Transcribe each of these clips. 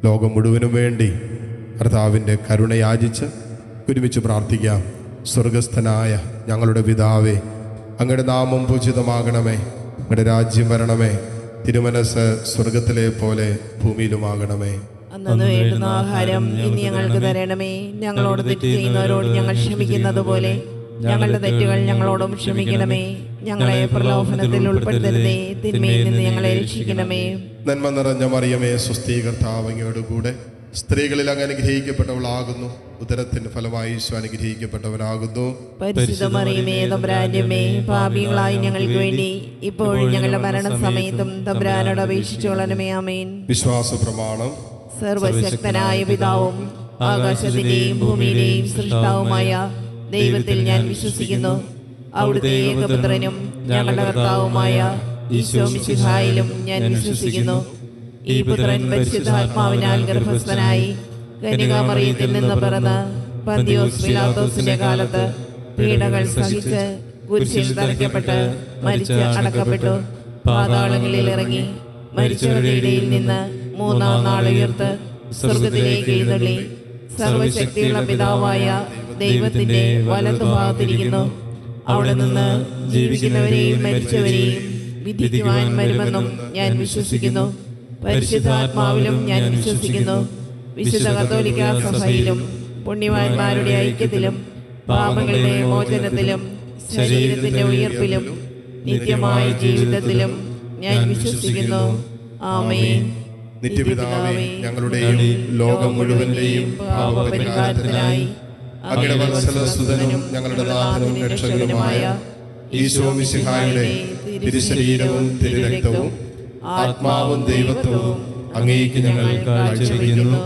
ലോകം മുഴുവനും വേണ്ടി കർത്താവിൻ്റെ കരുണ യാചിച്ച് ഒരുമിച്ച് പ്രാർത്ഥിക്കാം. സ്വർഗസ്ഥനായ ഞങ്ങളുടെ പിതാവേ, അങ്ങയുടെ നാമം പൂജിതമാകണമേ, അങ്ങയുടെ രാജ്യം വരണമേ, തിരുമനസ് സ്വർഗത്തിലെ പോലെ ഭൂമിയിലുമാകണമേ. അന്നു വേണ്ടുന്ന ആഹാരം ഇനി ഞങ്ങൾക്ക് തരണമേ. ഞങ്ങളോട് തെറ്റ് ചെയ്യുന്നവരോട് ഞങ്ങൾ ക്ഷമിക്കുന്നത് പോലെ ഞങ്ങളുടെ തെറ്റുകൾ ഞങ്ങളോടും ക്ഷമിക്കണമേ. ഞങ്ങളെ പ്രലോഭനത്തിൽ ഉൾപ്പെടുത്തരുതേ, തിന്മയിൽ നിന്ന് ഞങ്ങളെ രക്ഷിക്കണമേ. നന്മ നിറഞ്ഞ മറിയമേ, സ്വസ്തി, കർത്താവ് അങ്ങയോട് കൂടെ സ്ത്രീകളിൽ അങ്ങ് അനുഗ്രഹിക്കപ്പെട്ടവളാകുന്നു. ഉദരത്തിന് ഫലമായി ഈശോ അനുഗ്രഹിക്കപ്പെട്ടവനാകുന്നു. പരിശുദ്ധ മറിയമേ, തമ്പുരാന്റെ അമ്മേ, പാപികളായി ഞങ്ങൾക്ക് വേണ്ടി ഇപ്പോഴും ഞങ്ങളുടെ മരണസമയത്തും തമ്പുരാനോട് അപേക്ഷിച്ചുകൊള്ളണമേ. ആമേൻ. വിശ്വാസ പ്രമാണം. സർവശക്തനായ പിതാവും ആകാശത്തിന്റെയും ഭൂമിയുടെയും സൃഷ്ടാവുമായ ദൈവത്തിൽ ഞാൻ വിശ്വസിക്കുന്നു. അവിടുത്തെ ഏകപുത്രനും ഞങ്ങളുടെ കർത്താവുമായ ഈശോ മിശിഹായിലും ഞാൻ വിശ്വസിക്കുന്നു. ഈ പുത്രൻ പരിശുദ്ധാത്മാവിനാൽ ഗർഭസ്ഥനായി കന്യകാമറിയത്തിൽ നിന്ന് പിറന്ന് പന്തിയോസ് പിലാത്തോസിന്റെ കാലത്ത് പീഡകൾ സഹിച്ച് കുരിശിൽ തറയ്ക്കപ്പെട്ട് മരിച്ച് അടക്കപ്പെട്ടു. പാതാളങ്ങളിൽ ഇറങ്ങി മരിച്ചവരുടെ ഇടയിൽ നിന്ന് മൂന്നാം നാൾ ഉയർത്ത് സ്വർഗത്തിലേക്ക് എഴുന്നള്ളി സർവശക്തിയുള്ള പിതാവായ ദൈവത്തിന്റെ വലതുഭാഗത്തിരിക്കുന്നു. അവിടെ നിന്ന് ജീവിക്കുന്നവരെയും മരിച്ചവരെയും വിധിക്കുവാൻ വരുമെന്നും ഞാൻ വിശ്വസിക്കുന്നു. പരിശുദ്ധാത്മാവിലും ഞാൻ വിശ്വസിക്കുന്നു. വിശുദ്ധ കത്തോലിക്കാ സഭയിലും പുണ്യവാന്മാരുടെ ഐക്യത്തിലും പാപങ്ങളുടെ മോചനത്തിലും ശരീരത്തിന്റെ ഉയർപ്പിലും നിത്യമായ ജീവിതത്തിലും ഞാൻ വിശ്വസിക്കുന്നു. ആമേൻ. നിത്യപിതാവേ, ഞങ്ങളുടെയും ലോകം മുഴുവന്റെയും പാപപരിഹാരത്തിനായി അങ്ങയുടെ വത്സലസുതനും ഞങ്ങളുടെ നാഥനും രക്ഷകനുമായ ഈശോ മിശിഹായുടെ തിരുശരീരവും തിരുരക്തവും ആത്മാവും ദൈവത്വവും അങ്ങേക്ക് ഞങ്ങൾ കാഴ്ചവെക്കുന്നു.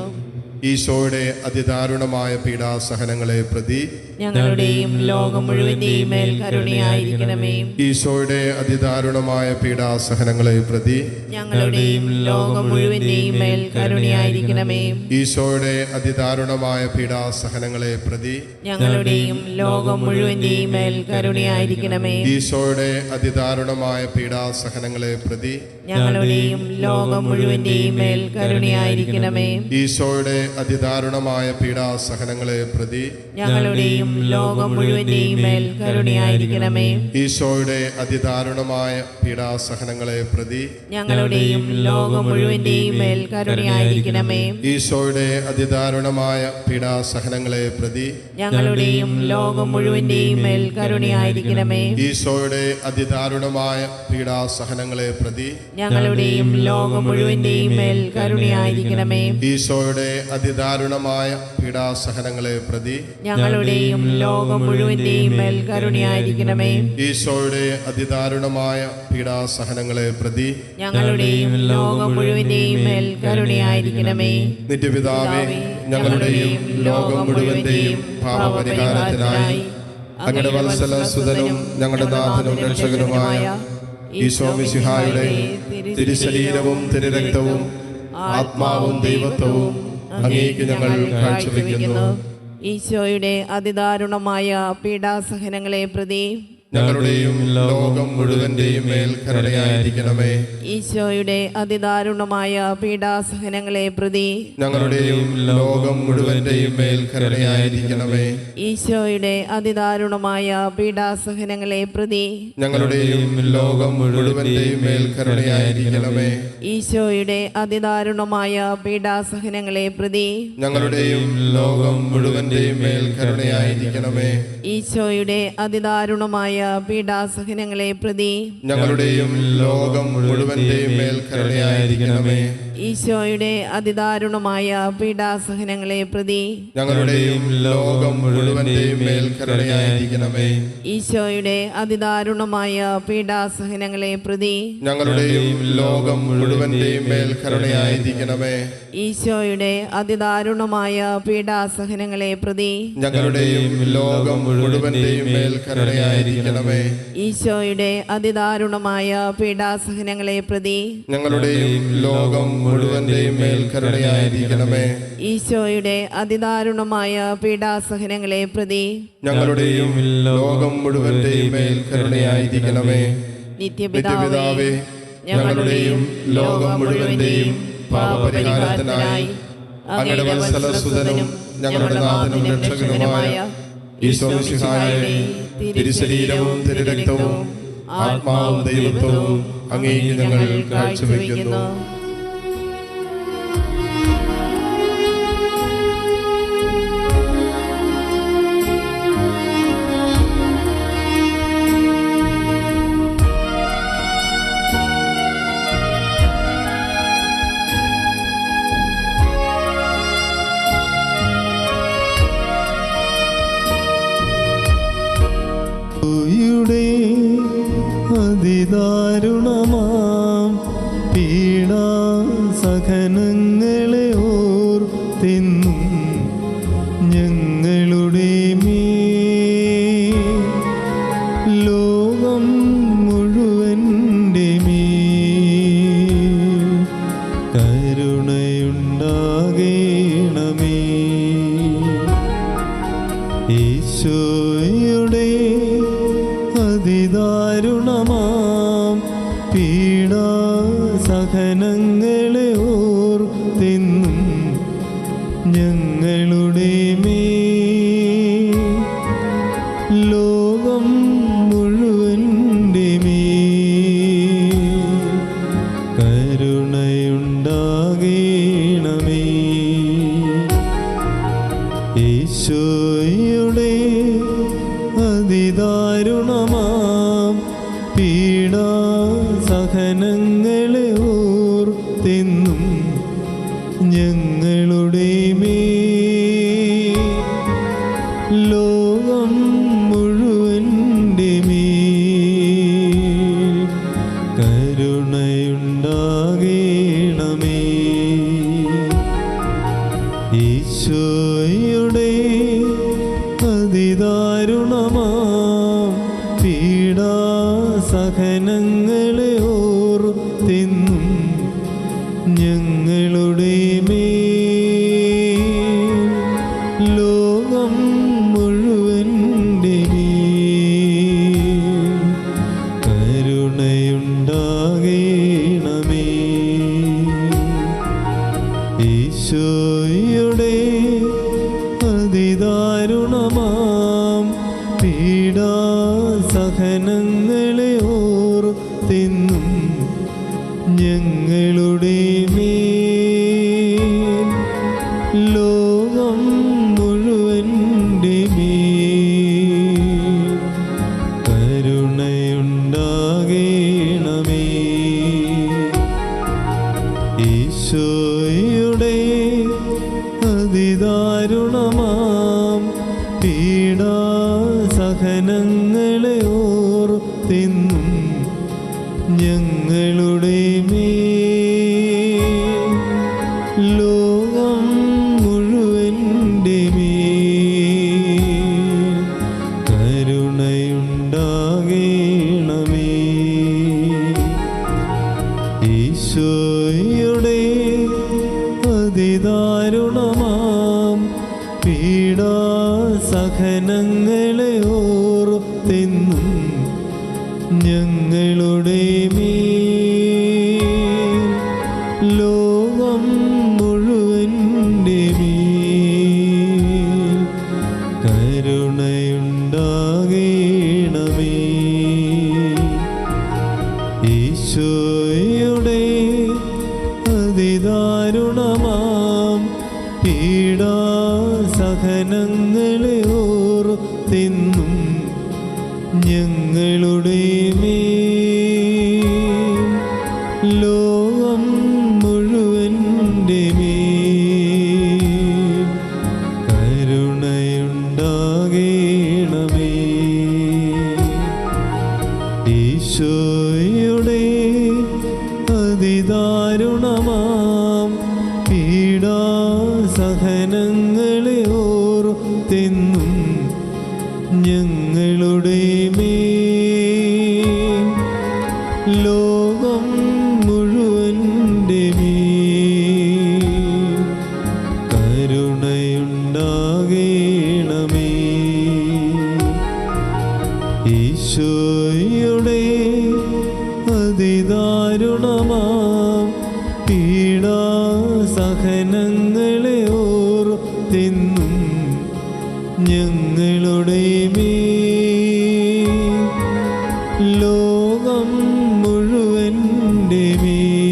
ഈശോയുടെ അതിദാരുണമായ പീഡാസഹനങ്ങളെ പ്രതി ഞങ്ങളുടെയും ലോകം മുഴുവന്റെയും മേൽ കരുണയായിരിക്കണമേ. ഈശോയുടെ അതിദാരുണമായ പീഡാസഹനങ്ങളെ പ്രതി ഞങ്ങളുടെയും ലോകം മുഴുവന്റെയും മേൽ കരുണയായിരിക്കണമേ. ഈശോയുടെ അതിദാരുണമായ പീഡാസഹനങ്ങളെ പ്രതി ഞങ്ങളുടെയും ലോകം മുഴുവന്റെയും മേൽ കരുണയായിരിക്കണമേ. ഈശോയുടെ അതിദാരുണമായ പീഡാസഹനങ്ങളെ പ്രതി ഞങ്ങളുടെയും ലോകം മുഴുവന്റെയും മേൽ കരുണയായിരിക്കണമേ. ഈശോയുടെ അതിദാരുണമായ പീഡാസഹനങ്ങളെ പ്രതി ഞങ്ങളുടെയും ലോകം മുഴുവന്റെയും മേൽ കരുണയായിരിക്കണമേ. ഈശോയുടെ അതിദാരുണമായ പീഡാസഹനങ്ങളെ പ്രതി ഞങ്ങളുടെയും ലോകം മുഴുവന്റെയും മേൽ കരുണയായിരിക്കണമേ. ഈശോയുടെ അതിദാരുണമായ പീഡാസഹനങ്ങളെ പ്രതി ഞങ്ങളുടെയും ലോകം മുഴുവന്റെയും മേൽ കരുണയായിരിക്കണമേ. ഈശോയുടെ അതിദാരുണമായ പീഡാസഹനങ്ങളെ പ്രതി ഞങ്ങളുടെയും ലോകം മുഴുവന്റെയും മേൽ കരുണയായിരിക്കണമേ. ഈശോയുടെ അതിദാരുണമായ പീഡാസഹനങ്ങളെ പ്രതി ഞങ്ങളുടെയും ലോകം മുഴുവന്റെയും മേൽ കരുണയായിരിക്കണമേ. ഈശോയുടെ അതിദാരുണമായ പീഡാസഹനങ്ങളെ പ്രതി ഞങ്ങളുടെയും ലോകം മുഴുവന്റെയും മേൽ കരുണയായിരിക്കണമേ. നിത്യപിതാവേ, ഞങ്ങളുടെയും ലോകം മുഴുവന്റെയും പാപപരിഹാരത്തിനായി അങ്ങയുടെ വത്സലസുതനും ഞങ്ങളുടെ നാഥനും രക്ഷകനുമായ ഈശോ മിശിഹായുടെ തിരുശരീരവും തിരുരക്തവും ആത്മാവും ദൈവത്വവും അങ്ങേക്ക് ഞങ്ങൾ കാഴ്ചവെക്കുന്നു. ഈശോയുടെ അതിദാരുണമായ പീഡാസഹനങ്ങളെ പ്രതി ഞങ്ങളുടെയും ലോകം മുഴുവന്റെയും മേൽ കരുണയായിരിക്കണമേ. ഈശോയുടെ അതിദാരുണമായ പീഡാസഹനങ്ങളെ പ്രതി ഞങ്ങളുടെയും ലോകം മുഴുവന്റെയും മേൽ കരുണയായിരിക്കണമേ. ഈശോയുടെ അതിദാരുണമായ പീഡാസഹനങ്ങളെ പ്രതി ഞങ്ങളുടെയും ലോകം മുഴുവന്റെയും മേൽ കരുണയായിരിക്കണമേ. ഈശോയുടെ അതിദാരുണമായ പീഡാസഹനങ്ങളെ പ്രതി ഞങ്ങളുടെയും ലോകം മുഴുവന്റെയും മേൽ കരുണയായിരിക്കണമേ. ഈശോയുടെ അതിദാരുണമായ പീഡാസഹനങ്ങളെ പ്രതി ഞങ്ങളുടെയും ലോകം മുഴുവന്റെയും മേൽ കരുണയായിരിക്കണമേ. ഈശോയുടെ അതിദാരുണമായ പീഡാസഹനങ്ങളെ പ്രതി ഞങ്ങളുടെയും ലോകം മുഴുവന്റെയും മേൽ കരുണയായിരിക്കണമേ. ഈശോയുടെ അതിദാരുണമായ പീഡാസഹനങ്ങളെ പ്രതി ഞങ്ങളുടെയും ലോകം മുഴുവന്റെയും മേൽ കരുണയായിരിക്കണമേ. ഈശോയുടെ അതിദാരുണമായ പീഡാസഹനങ്ങളെ പ്രതി ഞങ്ങളുടെയും ലോകം മുഴുവന്റെയും മേൽ കരുണയായിരിക്കണമേ. ഈശോയുടെ അതിദാരുണമായ പീഡാസഹനങ്ങളെ പ്രതി ഞങ്ങളുടെയും ലോകം മുഴുവന്റെയും മേൽ കരുണയായിരിക്കണമേ. ഈശോയുടെ അതിദാരുണമായ പീഡാസഹനങ്ങളെ പ്രതി ഞങ്ങളുടെയും ലോകം മുഴുവന്റെയും മേൽ കരുണയായിരിക്കണമേ. നിത്യപിതാവേ, ഞങ്ങളുടെയും ലോകം മുഴുവന്റെയും പാപപരിഹാരത്തിനായി അങ്ങയുടെ വത്സലസുതനും ഞങ്ങളുടെ നാഥനും രക്ഷകനുമായ ഈശോ മിശിഹായുടെ തിരുശരീരവും തിരുരക്തവും ആത്മാവും ദൈവത്വവും അങ്ങേക്ക് ഞങ്ങൾ കാഴ്ചവെക്കുന്നു. അതിദാരുണമാം പീഡാസഹനങ്ങളെ ഓർത്തെന്നും ഞങ്ങളുടെ മേൽ ലോകം മുഴുവൻ്റെ മേൽ കരുണയുണ്ടാകേണമേ. ഈശോയുടെ അതിദാരുണമാം പീഡാസഹനങ്ങളെ ഓർത്തെന്നും ഞങ്ങളുടെ മേൽ ലോകം മുഴുവൻ്റെ മേൽ കരുണയുണ്ടാകേണമേ. ഈശോയുടെ അതിദാരുണമാം പീഡാസഹനങ്ങളെ ഓർത്തെന്നും ഞങ്ങളുടെ മേൽ ലോകം മുഴുവൻ്റെ മേൽ കരുണയുണ്ടാകേണമേ. ഈശോയുടെ അതിദാരുണമാം പീഡാസഹനങ്ങളെ ഓർത്തെന്നും ഞങ്ങളുടെ മേൽ ലോകം മുഴുവൻ്റെ മേൽ കരുണയുണ്ടാകേണമേ. ഈശോയുടെ അതിദാരുണമാം പീഡാസഹനങ്ങളെ ഓർത്തെന്നും ഞങ്ങളുടെ മേൽ ലോകം മുഴുവൻ്റെ മേൽ കരുണയുണ്ടാകേണമേ. ഈശോയുടെ അതിദാരുണമാം പീഡാസഹനങ്ങളെ ഓർത്തെന്നും ഞങ്ങളുടെ മേൽ ലോകം മുഴുവൻ്റെ മേൽ കരുണയുണ്ടാകേണമേ. ഈശോയുടെ അതിദാരുണമാം പീഡാസഹനങ്ങളെ ഓർത്തെന്നും ഞങ്ങളുടെ മേൽ ലോകം മുഴുവൻ്റെ മേൽ കരുണയുണ്ടാകേണമേ. ഈശോയുടെ അതിദാരുണമാം പീഡാസഹനങ്ങളെ ഓർത്തെന്നും ഞങ്ങളുടെ മേൽ ലോകം മുഴുവൻ്റെ മേൽ കരുണയുണ്ടാകേണമേ. ഈശോയുടെ അതിദാരുണമാം പീഡാസഹനങ്ങളെ ഓർത്തെന്നും ഞങ്ങളുടെ മേൽ ലോകം മുഴുവൻ്റെ മേൽ കരുണയുണ്ടാകേണമേ. ഈശോയുടെ അതിദാരുണമാം പീഡാ ജനങ്ങളെ ഓർത്തെന്നും ഞങ്ങളുടെ മേൽ ലോകം മുഴുവൻ്റെ മേൽ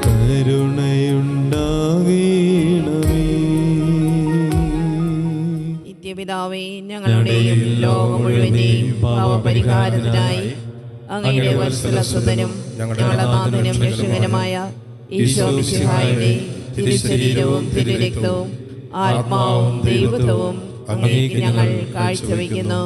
കരുണയുണ്ടാകണമേ. നിത്യപിതാവേ, ഞങ്ങളുടെയും ലോകം മുഴുവനെയും പാപപരിഹാരത്തിനായി അങ്ങയുടെ വത്സലസുതനും ഞങ്ങളുടെ നാഥനും രക്ഷകനുമായ ഈശോ മിശിഹായുടെ തിരുശരീരവും തിരുരക്തവും ആത്മാവും ദൈവത്വവും അങ്ങേക്ക് ഞങ്ങൾ കാഴ്ചവെക്കുന്നു.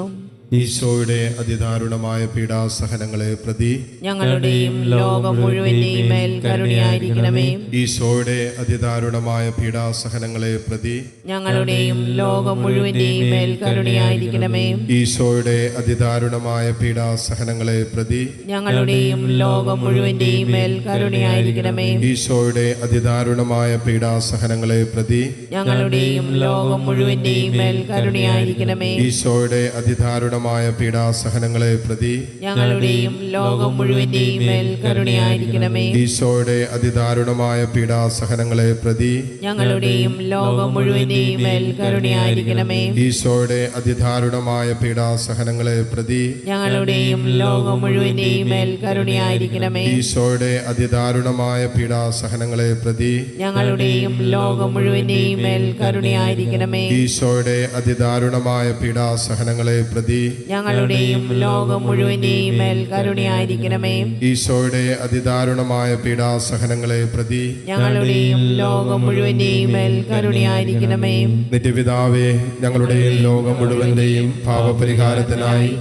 ഈശോയുടെ അതിദാരുണമായ പീഡാസഹനങ്ങളെ പ്രതി ഞങ്ങളുടെയും ലോകം മുഴുവന്റെയും മേൽ കരുണയായിരിക്കണമേ. ഈശോയുടെ അതിദാരുണമായ പീഡാസഹനങ്ങളെ പ്രതി ഞങ്ങളുടെയും ലോകം മുഴുവന്റെയും മേൽ കരുണയായിരിക്കണമേ. ഈശോയുടെ അതിദാരുണമായ പീഡാസഹനങ്ങളെ പ്രതി ഞങ്ങളുടെയും ലോകം മുഴുവന്റെയും മേൽ കരുണയായിരിക്കണമേ. ഈശോയുടെ അതിദാരുണമായ പീഡാസഹനങ്ങളെ പ്രതി ഞങ്ങളുടെയും ലോകം മുഴുവന്റെയും മേൽ കരുണയായിരിക്കണമേ. ഈശോയുടെ അതിദാരുണമായ പീഡാസഹനങ്ങളെ പ്രതി ഞങ്ങളുടെയും ലോകം മുഴുവന്റെയും മേൽ കരുണയായിരിക്കണമേ. ഈശോയുടെ അതിദാരുണമായ പീഡാസഹനങ്ങളെ പ്രതി ഞങ്ങളുടെയും ലോകം മുഴുവന്റെയും മേൽ കരുണയായിരിക്കണമേ. ഈശോയുടെ അതിദാരുണമായ പീഡാസഹനങ്ങളെ പ്രതി ഞങ്ങളുടെയും ലോകം മുഴുവന്റെയും മേൽ കരുണയായിരിക്കണമേ. ഈശോയുടെ അതിദാരുണമായ പീഡാസഹനങ്ങളെ പ്രതി ഞങ്ങളുടെയും ലോകം മുഴുവന്റെയും മേൽ കരുണയായിരിക്കണമേ. ഈശോയുടെ അതിദാരുണമായ പീഡാസഹനങ്ങളെ പ്രതി ഞങ്ങളുടെയും ലോകം മുഴുവന്റെയും മേൽ കരുണയായിരിക്കണമേ. ഈശോയുടെ അതിദാരുണമായ പീഡാസഹനങ്ങളെ പ്രതി ഞങ്ങളുടെയും ലോകം മുഴുവന്റെയും മേൽ കരുണയായിരിക്കണമേ. നിത്യപിതാവേ, ഞങ്ങളുടെയും ലോകം മുഴുവന്റെയും പാപപരിഹാരത്തിനായി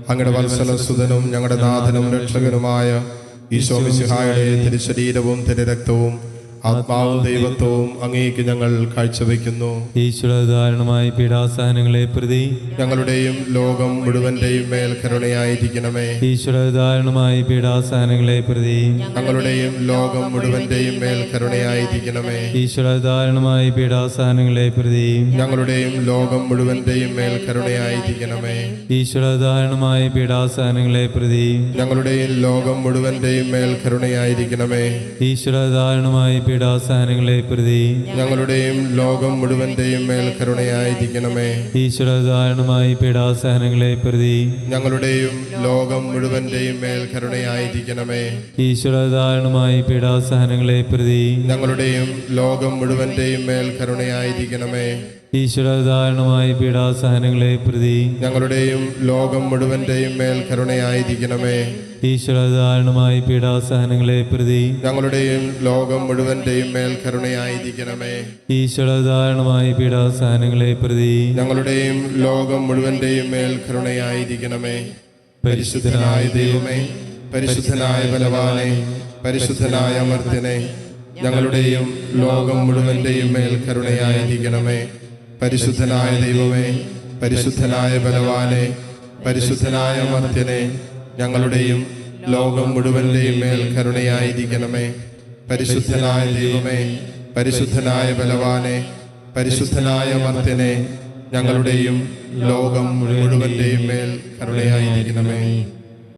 അങ്ങയുടെ വത്സലസുതനും ഞങ്ങളുടെ നാഥനും രക്ഷകനുമായ ഈശോ മിശിഹായുടെ തിരുശരീരവും തിരുരക്തവും ആത്മാവും ദൈവത്വവും അങ്ങേക്ക് ഞങ്ങൾ കാഴ്ചവെക്കുന്നു. ഈശ്വരധാരണമായ പീഡാസഹനങ്ങളെ പ്രതി ഞങ്ങളുടെയും ലോകം മുഴുവന്റെയും മേൽ കരുണയായിരിക്കണമേ. ഈശ്വരധാരണമായ പീഡാസഹനങ്ങളെ പ്രതി ഞങ്ങളുടെയും ലോകം മുഴുവന്റെയും മേൽ കരുണയായിരിക്കണമേ. ഈശ്വരധാരണമായ പീഡാസഹനങ്ങളെ പ്രതി ഞങ്ങളുടെയും ലോകം മുഴുവന്റെയും മേൽ കരുണയായിരിക്കണമേ. ഈശ്വരധാരണമായ പീഡാസഹനങ്ങളെ പ്രതി ഞങ്ങളുടെയും ലോകം മുഴുവന്റെയും മേൽ കരുണയായിരിക്കണമേ. ഈശ്വരധാരണമായ പീഡാസഹനങ്ങളെ പ്രതി ഞങ്ങളുടെയും ലോകം മുഴുവന്റെയും മേൽ കരുണയായിരിക്കണമേ. ഈശ്വരധാരണമായ പീഡാസഹനങ്ങളെ പ്രതി ഞങ്ങളുടെയും ലോകം മുഴുവന്റെയും മേൽ കരുണയായിരിക്കണമേ. ഈശ്വരധാരണമായ പീഡാസഹനങ്ങളെ പ്രതി ഞങ്ങളുടെയും ലോകം മുഴുവന്റെയും മേൽ കരുണയായിരിക്കണമേ. ഈശ്വരധാരണമായ പീഡാസഹനങ്ങളെ പ്രതി ഞങ്ങളുടെയും ലോകം മുഴുവന്റെയും മേൽ കരുണയായിരിക്കണമേ. ഈശ്വരധാരണമായ പീഡാസഹനങ്ങളെ പ്രതി ഞങ്ങളുടെയും ലോകം മുഴുവന്റെയും മേൽ കരുണയായിരിക്കണമേ. ഈശ്വരധാരണമായ പീഡാസഹനങ്ങളെ പ്രതി ഞങ്ങളുടെയും ലോകം മുഴുവന്റെയും മേൽ കരുണയായിരിക്കണമേ. പരിശുദ്ധനായ ദൈവമേ, പരിശുദ്ധനായ ബലവാനെ, പരിശുദ്ധനായ അമർത്യനെ, ഞങ്ങളുടെയും ലോകം മുഴുവന്റെയും മേൽ കരുണയായിരിക്കണമേ. പരിശുദ്ധനായ ദൈവമേ, പരിശുദ്ധനായ ബലവാനെ, പരിശുദ്ധനായ അമർത്യനെ, ഞങ്ങളുടെയും ലോകം മുഴുവന്റെയും മേൽ കരുണയായിരിക്കണമേ. പരിശുദ്ധനായ ദൈവമേ, പരിശുദ്ധനായ ബലവാനെ, പരിശുദ്ധനായ അമർത്യനെ, ഞങ്ങളുടെയും ലോകം മുഴുവന്റെയും മേൽ കരുണയായിരിക്കണമേ.